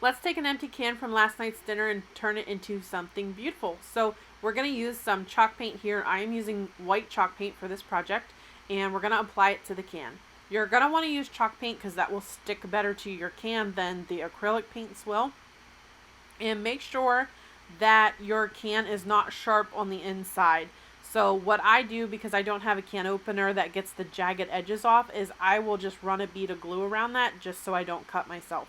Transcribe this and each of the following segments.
let's take an empty can from last night's dinner and turn it into something beautiful. So we're going to use some chalk paint here. I am using white chalk paint for this project, and we're going to apply it to the can. You're going to want to use chalk paint because that will stick better to your can than the acrylic paints will. And make sure that your can is not sharp on the inside. So what I do, because I don't have a can opener that gets the jagged edges off, is I will just run a bead of glue around that just so I don't cut myself.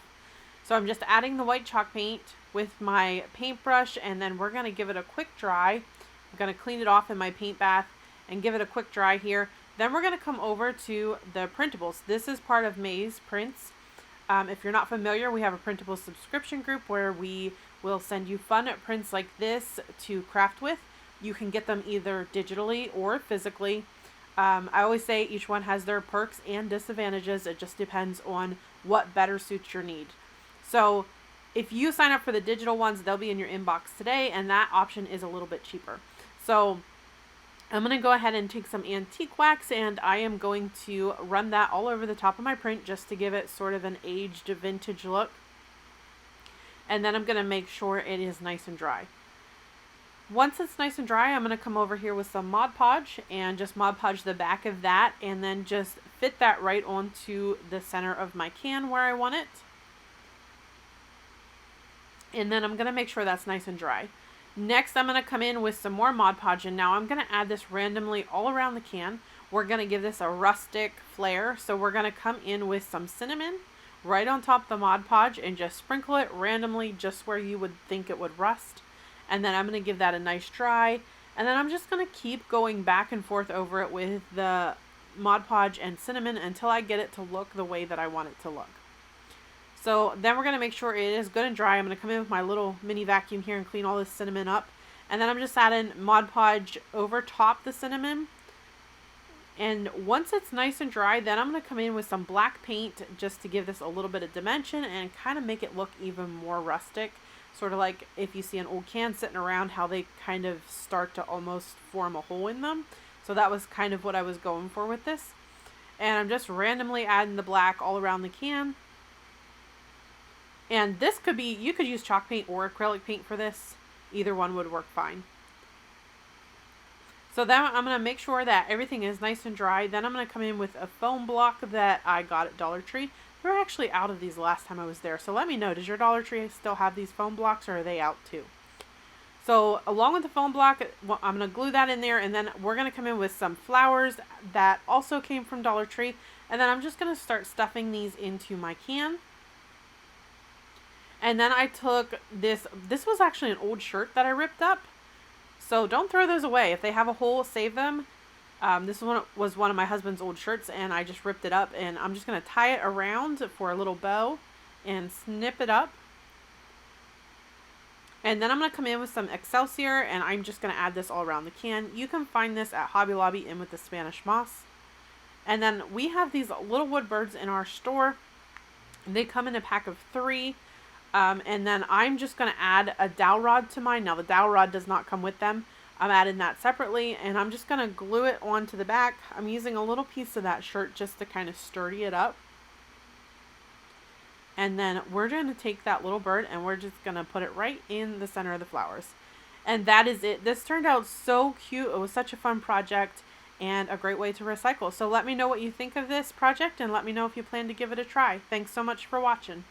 So I'm just adding the white chalk paint with my paintbrush, and then we're going to give it a quick dry. I'm going to clean it off in my paint bath and give it a quick dry here. Then we're going to come over to the printables. This is part of May's Prints. If you're not familiar, we have a printable subscription group where we will send you fun prints like this to craft with. You can get them either digitally or physically. I always say each one has their perks and disadvantages. It just depends on what better suits your need. So if you sign up for the digital ones, they'll be in your inbox today, and that option is a little bit cheaper. So I'm going to go ahead and take some antique wax, and I am going to run that all over the top of my print just to give it sort of an aged vintage look. And then I'm going to make sure it is nice and dry. Once it's nice and dry, I'm going to come over here with some Mod Podge and just Mod Podge the back of that, and then just fit that right onto the center of my can where I want it. And then I'm going to make sure that's nice and dry. Next, I'm going to come in with some more Mod Podge, and now I'm going to add this randomly all around the can. We're going to give this a rustic flair, so we're going to come in with some cinnamon right on top of the Mod Podge and just sprinkle it randomly just where you would think it would rust. And then I'm going to give that a nice dry, and then I'm just going to keep going back and forth over it with the Mod Podge and cinnamon until I get it to look the way that I want it to look. So then we're going to make sure it is good and dry. I'm going to come in with my little mini vacuum here and clean all this cinnamon up. And then I'm just adding Mod Podge over top the cinnamon. And once it's nice and dry, then I'm going to come in with some black paint just to give this a little bit of dimension and kind of make it look even more rustic. Sort of like if you see an old can sitting around, how they kind of start to almost form a hole in them. So that was kind of what I was going for with this. And I'm just randomly adding the black all around the can. And this could be, you could use chalk paint or acrylic paint for this. Either one would work fine. So then I'm going to make sure that everything is nice and dry. Then I'm going to come in with a foam block that I got at Dollar Tree. They were actually out of these last time I was there. So let me know, does your Dollar Tree still have these foam blocks, or are they out too? So along with the foam block, I'm going to glue that in there. And then we're going to come in with some flowers that also came from Dollar Tree. And then I'm just going to start stuffing these into my can. And then I took this was actually an old shirt that I ripped up. So don't throw those away. If they have a hole, save them. This one was one of my husband's old shirts, and I just ripped it up. And I'm just going to tie it around for a little bow and snip it up. And then I'm going to come in with some Excelsior, and I'm just going to add this all around the can. You can find this at Hobby Lobby and with the Spanish moss. And then we have these little wood birds in our store. They come in a pack of 3. And then I'm just going to add a dowel rod to mine. Now the dowel rod does not come with them. I'm adding that separately, and I'm just going to glue it onto the back. I'm using a little piece of that shirt just to kind of sturdy it up. And then we're going to take that little bird and we're just going to put it right in the center of the flowers. And that is it. This turned out so cute. It was such a fun project and a great way to recycle. So let me know what you think of this project, and let me know if you plan to give it a try. Thanks so much for watching.